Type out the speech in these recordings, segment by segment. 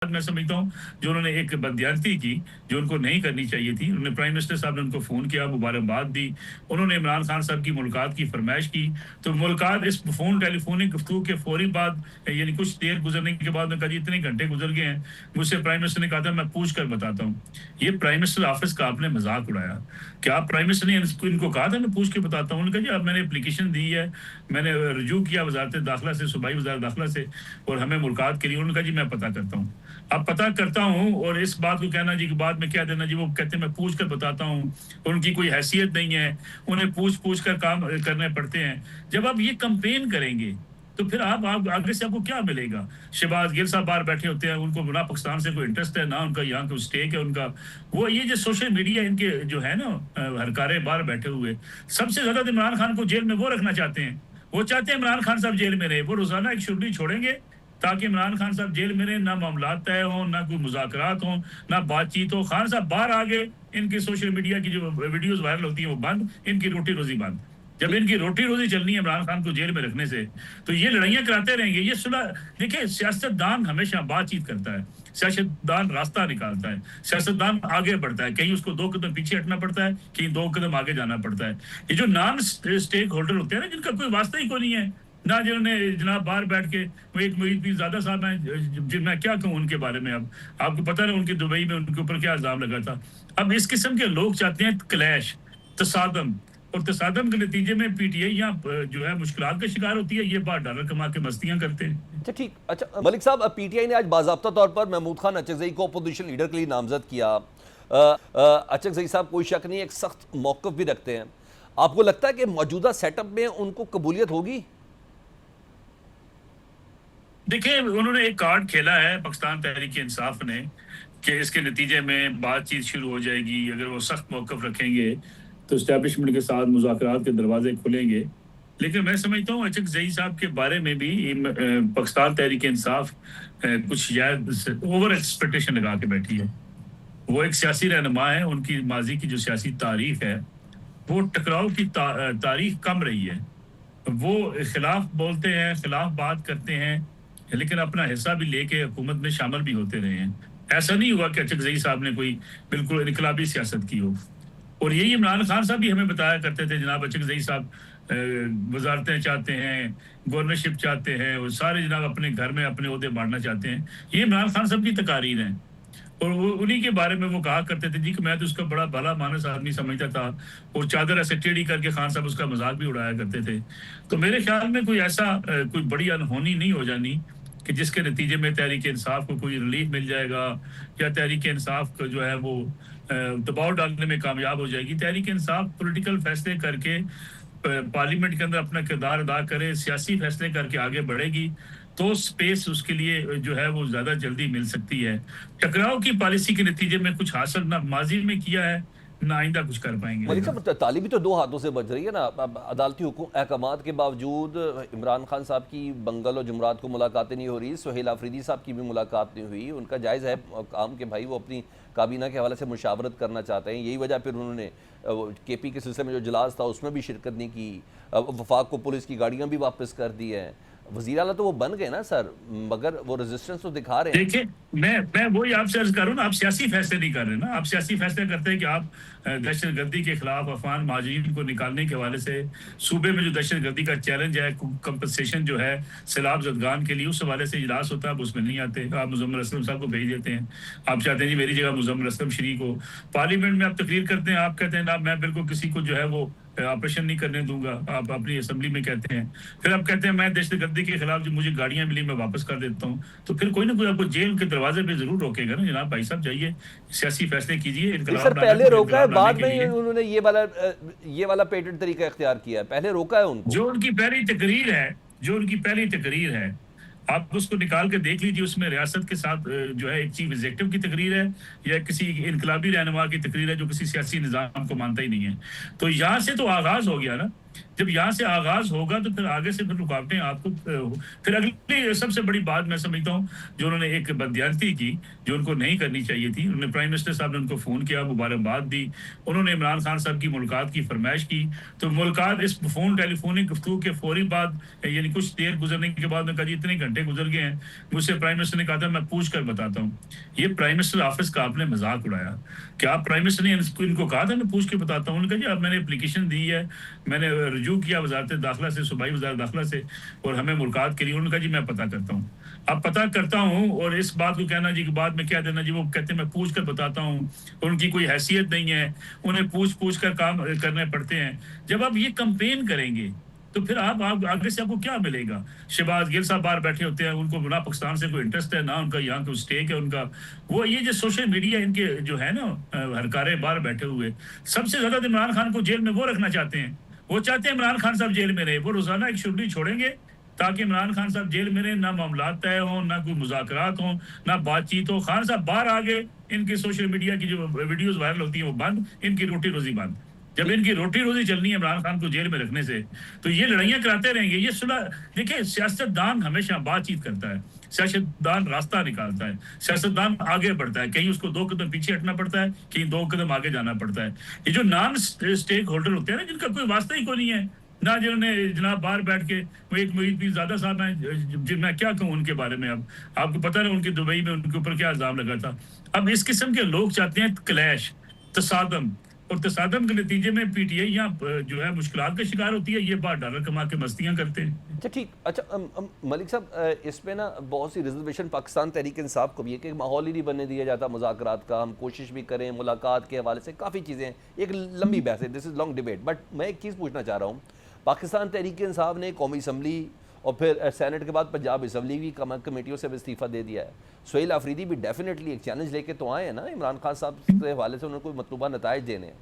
میں سمجھتا ہوں جو انہوں نے ایک بددیانتی کی جو ان کو نہیں کرنی چاہیے تھی. انہوں نے پرائم منسٹر صاحب نے ان کو فون کیا, مبارکباد دی, انہوں نے عمران خان صاحب کی ملاقات کی فرمائش کی. تو ملاقات اس ٹیلی فونک گفتگو کے فوری بعد یعنی کچھ دیر گزرنے کے بعد میں کہا جی اتنے گھنٹے گزر گئے ہیں, مجھ سے پرائم منسٹر نے کہا تھا میں پوچھ کر بتاتا ہوں. یہ پرائم منسٹر آفس کا آپ نے مذاق اڑایا. کیا پرائم منسٹر نے ان کو کہا تھا میں پوچھ کے بتاتا ہوں؟ انہوں نے کہا جی اب میں نے اپلیکیشن دی ہے, میں نے رجوع کیا وزارت داخلہ سے, صوبائی وزارت داخلہ سے, اور ہمیں ملاقات کے لیے. انہوں نے کہا جی میں پتہ کرتا ہوں. اب پتہ کرتا ہوں اور اس بات کو کہنا جی کہ بعد میں کیا دینا جی, وہ کہتے ہیں میں پوچھ کر بتاتا ہوں. ان کی کوئی حیثیت نہیں ہے, انہیں پوچھ کر کام کرنے پڑتے ہیں. جب آپ یہ کمپین کریں گے تو پھر آپ آگے سے آپ کو کیا ملے گا؟ شہباز گل صاحب باہر بیٹھے ہوتے ہیں, ان کو نہ پاکستان سے کوئی انٹرسٹ ہے, نہ ان کا یہاں کوئی اسٹیک ہے ان کا. وہ یہ جو سوشل میڈیا ان کے جو ہے نا ہرکارے باہر بیٹھے ہوئے, سب سے زیادہ عمران خان کو جیل میں وہ رکھنا چاہتے ہیں. وہ چاہتے ہیں عمران خان صاحب جیل میں رہے. وہ روزانہ ایک شرطی چھوڑیں گے تاکہ عمران خان صاحب جیل میں رہے, نہ معاملات طے ہوں, نہ کوئی مذاکرات ہوں, نہ بات چیت ہو. خان صاحب باہر آگے, ان کی سوشل میڈیا کی جو ویڈیوز وائرل ہوتی ہیں وہ بند, ان کی روٹی روزی بند. جب ان کی روٹی روزی چلنی ہے عمران خان کو جیل میں رکھنے سے, تو یہ لڑائیاں کراتے رہیں گے. یہ صلح دیکھیں, سیاست دان ہمیشہ بات چیت کرتا ہے, سیاست دان راستہ نکالتا ہے, سیاست دان آگے بڑھتا ہے. کہیں اس کو 2 قدم پیچھے ہٹنا پڑتا ہے, کہیں 2 قدم آگے جانا پڑتا ہے. یہ جو نان اسٹیک ہولڈر ہوتے ہیں نا, جن کا کوئی واسطہ ہی کوئی نہیں ہے, نہ جنہوں نے جناب باہر بیٹھ کے, وہ ایک محیط پیر زادہ صاحب ہیں, میں کیا کہوں ان کے بارے میں. اب آپ کو پتہ ہے ان کے دبئی میں ان کے اوپر کیا الزام لگا تھا. اب اس قسم کے لوگ چاہتے ہیں کلیش, تصادم, اور تصادم کے نتیجے میں پی ٹی آئی یہاں جو ہے مشکلات کا شکار ہوتی ہے. یہ باہر ڈالر کما کے مستیاں کرتے ہیں. اچھا ٹھیک. اچھا ملک صاحب, پی ٹی آئی نے آج باضابطہ طور پر محمود خان اچکزئی کو اپوزیشن لیڈر کے لیے نامزد کیا. اچکزئی صاحب کوئی شک نہیں ایک سخت موقف بھی رکھتے ہیں. آپ کو لگتا ہے کہ موجودہ سیٹ اپ میں ان کو قبولیت ہوگی؟ دیکھیں, انہوں نے ایک کارڈ کھیلا ہے پاکستان تحریک انصاف نے کہ اس کے نتیجے میں بات چیت شروع ہو جائے گی. اگر وہ سخت موقف رکھیں گے تو اسٹیبلشمنٹ کے ساتھ مذاکرات کے دروازے کھلیں گے. لیکن میں سمجھتا ہوں اچکزئی صاحب کے بارے میں بھی پاکستان تحریک انصاف کچھ اوور ایکسپیکٹیشن لگا کے بیٹھی ہے. وہ ایک سیاسی رہنما ہے, ان کی ماضی کی جو سیاسی تاریخ ہے وہ ٹکراؤ کی تاریخ کم رہی ہے. وہ خلاف بولتے ہیں, خلاف بات کرتے ہیں, لیکن اپنا حصہ بھی لے کے حکومت میں شامل بھی ہوتے رہے ہیں. ایسا نہیں ہوا کہ اچکزئی صاحب نے کوئی بالکل انقلابی سیاست کی ہو. اور یہی عمران خان صاحب بھی ہمیں بتایا کرتے تھے, جناب اچکزئی صاحب وزارتیں چاہتے ہیں, گورنرشپ چاہتے ہیں, اور سارے جناب اپنے گھر میں اپنے عہدے بانٹنا چاہتے ہیں. یہ عمران خان صاحب کی تقاریر ہیں, اور انہی کے بارے میں وہ کہا کرتے تھے جی کہ میں تو اس کا بڑا بھلا مانس آدمی سمجھتا تھا, اور چادر ایسے ٹیڑھی کر کے خان صاحب اس کا مذاق بھی اڑایا کرتے تھے. تو میرے خیال میں کوئی ایسا کوئی بڑی انہونی نہیں ہو جانی کہ جس کے نتیجے میں تحریک انصاف کو کوئی ریلیف مل جائے گا, یا تحریک انصاف کو جو ہے وہ دباؤ ڈالنے میں کامیاب ہو جائے گی. تحریک انصاف پولیٹیکل فیصلے کر کے پارلیمنٹ کے اندر اپنا کردار ادا کرے, سیاسی فیصلے کر کے آگے بڑھے گی, تو سپیس اس کے لیے جو ہے وہ زیادہ جلدی مل سکتی ہے. ٹکراؤ کی پالیسی کے نتیجے میں کچھ حاصل نہ ماضی میں کیا ہے, نہ آئندہ کچھ کر پائیں گے. ملک صاحب, تعلیم بھی تو 2 ہاتھوں سے بج رہی ہے نا. عدالتی احکامات کے باوجود عمران خان صاحب کی بنگل اور جمعرات کو ملاقاتیں نہیں ہو رہی, سہیل آفریدی صاحب کی بھی ملاقات نہیں ہوئی. ان کا جائز ہے کام کہ بھائی وہ اپنی کابینہ کے حوالے سے مشاورت کرنا چاہتے ہیں. یہی وجہ پھر انہوں نے کے پی کے سلسلے میں جو اجلاس تھا اس میں بھی شرکت نہیں کی. وفاق کو پولیس کی گاڑیاں بھی واپس کر دی ہیں. وزیر اعلیٰ تو وہ بن گئے نا سر, مگر وہ ریزسٹنس تو دکھا رہے ہیں. دیکھیں, میں وہی آپ سے عرض کر رہا ہوں نا, آپ سیاسی فیصلے نہیں کر رہے نا. آپ سیاسی فیصلے کرتے ہیں کہ آپ دہشت گردی کے خلاف افغان مہاجرین کو نکالنے کے حوالے سے صوبے میں جو دہشت گردی کا چیلنج ہے, کمپنسیشن جو ہے سیلاب زدگان کے لیے, اس حوالے سے اجلاس ہوتا ہے, آپ اس میں نہیں آتے. آپ مزمل اسلم صاحب کو بھیج دیتے ہیں. آپ چاہتے ہیں جی میری جگہ مزمل اسلم شریک ہو. پارلیمنٹ میں آپ تقریر کرتے ہیں, آپ کہتے ہیں میں بالکل کسی کو جو ہے وہ آپریشن نہیں کرنے دوں گا, آپ اپنی اسمبلی میں کہتے ہیں. پھر آپ کہتے ہیں میں دہشت گردی کے خلاف جو مجھے گاڑیاں ملی میں واپس کر دیتا ہوں. تو پھر کوئی نہ کوئی آپ کو جیل کے دروازے پہ ضرور روکے گا نا. جناب بھائی صاحب جائیے, سیاسی فیصلے کیجیے. سر پہلے روکا ہے, بعد میں انہوں نے یہ والا پیٹنٹ طریقہ اختیار کیا ہے. پہلے روکا ہے ان کو. جو ان کی پہلی تقریر ہے, آپ اس کو نکال کے دیکھ لیجیے. اس میں ریاست کے ساتھ جو ہے ایک چیف ایگزیکٹو کی تقریر ہے, یا کسی انقلابی رہنما کی تقریر ہے جو کسی سیاسی نظام کو مانتا ہی نہیں ہے. تو یہاں سے تو آغاز ہو گیا نا. جب یہاں سے آغاز ہوگا تو پھر آگے سے پھر رکاوٹیں آپ کو پھر اگلی سب سے بڑی بات میں سمجھتا ہوں جو انہوں نے ایک بددیانتی کی جو ان کو نہیں کرنی چاہیے تھی. انہوں نے پرائم منسٹر صاحب نے ان کو فون کیا, مبارکباد دی, انہوں نے عمران خان صاحب کی ملاقات کی فرمائش کی. تو ملاقات اس فون ٹیلی فونک گفتگو کے فوری بعد یعنی کچھ دیر گزرنے کے بعد میں کہا جی اتنے گھنٹے گزر گئے ہیں. مجھ سے پرائم منسٹر نے کہا تھا میں پوچھ کر بتاتا ہوں. یہ پرائم منسٹر آفس کا آپ نے مذاق اڑایا. کیا پرائم منسٹر نے ان کو کہا تھا میں پوچھ کے بتاتا ہوں؟ انہوں نے کہا جی اب میں نے اپلیکیشن دی ہے, میں نے رجوع کیا وزارت داخلہ سے, صوبائی وزارت داخلہ سے, اور ہمیں ملاقات کے لیے. انہوں نے کہا جی میں پتہ کرتا ہوں. اب پتہ کرتا ہوں اور اس بات کو کہنا جی کہ بعد میں کیا دینا جی, وہ کہتے ہیں میں پوچھ کر بتاتا ہوں. ان کی کوئی حیثیت نہیں ہے, انہیں پوچھ کر کام کرنے پڑتے ہیں. جب آپ یہ کمپین کریں گے تو پھر آپ آگے سے آپ کو کیا ملے گا؟ شہباز گل صاحب باہر بیٹھے ہوتے ہیں, ان کو نہ پاکستان سے کوئی انٹرسٹ ہے, نہ ان کا یہاں کوئی اسٹیک ہے ان کا. وہ یہ جو سوشل میڈیا ان کے جو ہے نا ہرکارے باہر بیٹھے ہوئے, سب سے زیادہ عمران خان کو جیل میں وہ رکھنا چاہتے ہیں. وہ چاہتے ہیں عمران خان صاحب جیل میں رہے. وہ روزانہ ایک شبلی چھوڑیں گے تاکہ عمران خان صاحب جیل میں رہے, نہ معاملات طے ہوں, نہ کوئی مذاکرات ہوں, نہ بات چیت ہو. خان صاحب باہر آ گئے, ان کی سوشل میڈیا کی جو ویڈیوز وائرل ہوتی ہیں وہ بند, ان کی روٹی روزی بند. جب ان کی روٹی روزی چلنی ہے عمران خان کو جیل میں رکھنے سے, تو یہ لڑائیاں کراتے رہیں گے. یہ صلح دیکھیں, سیاست دان ہمیشہ بات چیت کرتا ہے, سیاست دان راستہ نکالتا ہے, سیاست دان آگے بڑھتا ہے. کہیں اس کو 2 قدم پیچھے ہٹنا پڑتا ہے, کہیں 2 قدم آگے جانا پڑتا ہے. یہ جو نان اسٹیک ہولڈر ہوتے ہیں نا, جن کا کوئی واسطہ ہی کوئی نہیں ہے, نہ جنہوں نے جناب باہر بیٹھ کے, وہ ایک محیط پیر زادہ صاحب ہیں, میں کیا کہوں ان کے بارے میں. اب آپ کو پتہ ہے ان کے دبئی میں ان کے اوپر کیا الزام لگا تھا. اب اس قسم کے لوگ چاہتے ہیں کلیش, تصادم, اور تصادم کے نتیجے میں پی ٹی آئی یہاں جو ہے مشکلات کا شکار ہوتی ہے. یہ باہر ڈالر کما کے مستیاں کرتے ہیں. اچھا ٹھیک. اچھا ملک صاحب, اس پہ نا بہت سی ریزرویشن پاکستان تحریک انصاف کو بھی ہے کہ ماحول ہی نہیں بننے دیا جاتا مذاکرات کا. ہم کوشش بھی کریں ملاقات کے حوالے سے, کافی چیزیں ہیں, ایک لمبی بحث ہے, دس از لانگ ڈیبیٹ. بٹ میں ایک چیز پوچھنا چاہ رہا ہوں, پاکستان تحریک انصاف نے قومی اسمبلی اور پھر سینٹ کے بعد پنجاب اسمبلی بھی کمیٹیوں سے استعفیٰ دے دیا ہے. سہیل آفریدی بھی ڈیفینیٹلی ایک چیلنج لے کے تو آئے ہیں نا عمران خان صاحب کے حوالے سے, انہوں نے کوئی مطلوبہ نتائج دینے ہیں.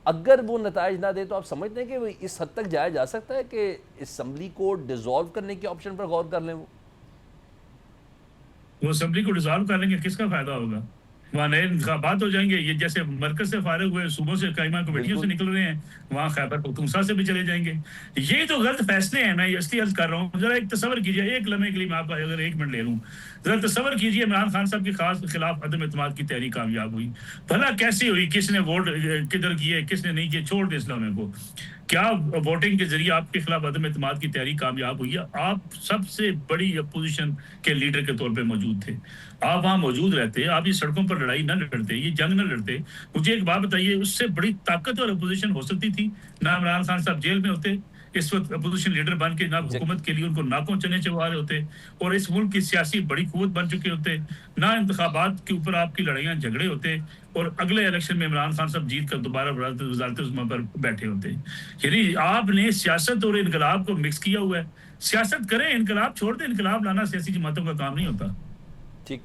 اگر وہ نتائج نہ دے تو آپ سمجھتے ہیں کہ اس حد تک جایا جا سکتا ہے کہ اسمبلی کو ڈیزالو کرنے کے آپشن پر غور کر لیں؟ وہ اسمبلی کو ڈیزالو کر لیں گے, کس کا فائدہ ہوگا؟ وہاں نئے انتخابات ہو جائیں گے. یہ جیسے مرکز سے فارغ ہوئے, صوبوں سے قائمہ کمیٹیوں سے نکل رہے ہیں, وہاں خیبر پختونخوا سے بھی چلے جائیں گے. یہ تو غلط فیصلے ہیں. میں اس لیے عرض کر رہا ہوں, ذرا ایک تصور کیجیے, ایک لمحے کے لیے میں آپ اگر 1 منٹ لے لوں, ذرا تصور کیجیے عمران خان صاحب کے خلاف عدم اعتماد کی تحریک کامیاب ہوئی. بھلا کیسی ہوئی, کس نے ووٹ کدھر کیے, کس نے نہیں کیے, چھوڑ دے اسلام کو. کیا ووٹنگ کے ذریعے آپ کے خلاف عدم اعتماد کی تحریک کامیاب ہوئی ہے؟ آپ سب سے بڑی اپوزیشن کے لیڈر کے طور پہ موجود تھے, آپ وہاں موجود رہتے, آپ یہ سڑکوں پر لڑائی نہ لڑتے, یہ جنگ نہ لڑتے. مجھے ایک بات بتائیے, اس سے بڑی طاقتور اپوزیشن ہو سکتی تھی؟ نہ عمران خان صاحب جیل میں ہوتے اس وقت اپوزیشن لیڈر بن کے, نہ حکومت کے لیے ان کو ناکوں چنے چبا رہے ہوتے, اور اس ملک کی سیاسی بڑی قوت بن چکے ہوتے, نہ انتخابات کے اوپر آپ کی لڑائیاں جھگڑے ہوتے, اور اگلے الیکشن میں عمران خان صاحب جیت کر دوبارہ وزارت عظمیٰ پر بیٹھے ہوتے. یعنی آپ نے سیاست اور انقلاب کو مکس کیا ہوا ہے. سیاست کریں, انقلاب چھوڑ دیں. انقلاب لانا سیاسی جماعتوں کا کام نہیں ہوتا. ٹھیک.